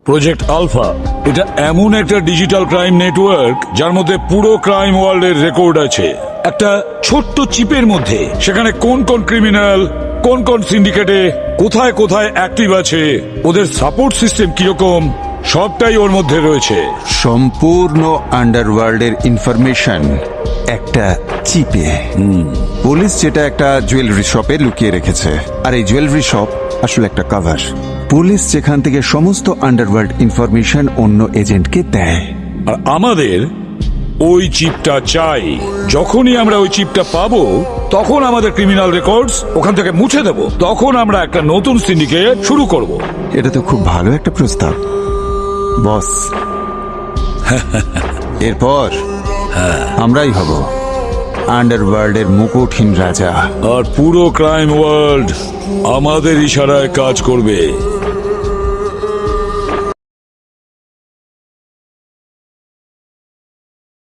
Project alpha এটা এমন একটা ডিজিটাল ক্রাইম নেটওয়ার্ক যার মধ্যে পুরো ক্রাইম ওয়ার্ল্ডের রেকর্ড আছে একটা ছোট্ট চিপের মধ্যে। সেখানে কোন কোন ক্রিমিনাল, কোন কোন সিন্ডিকেটে কোথায় কোথায় অ্যাক্টিভ আছে, ওদের সাপোর্ট সিস্টেম কিরকম, সবটাই ওর মধ্যে রয়েছে। সম্পূর্ণ আন্ডারওয়ার্ল্ডের ইনফরমেশন একটা চিপে। পুলিশ যেটা একটা জুয়েলারি শপে লুকিয়ে রেখেছে, আর এই জুয়েলারি শপ আসলে একটা কভার। পুলিশ যেখান থেকে সমস্ত আন্ডারওয়ার্ল্ড ইনফরমেশন অন্য এজেন্টকে দেয়। আর আমাদের ওই চিপটা চাই। যখনই আমরা ওই চিপটা পাবো তখন আমাদের ক্রিমিনাল রেকর্ডস ওখান থেকে মুছে দেব। তখন আমরা একটা নতুন সিন্ডিকেট শুরু করব। এটা তো খুব ভালো একটা প্রস্তাব বস। এরপর আমরাই হব আন্ডারওয়ার্ল্ডের মুকুটহীন রাজা। আর পুরো ক্রাইম ওয়ার্ল্ড আমাদের ইশারায় কাজ করবে।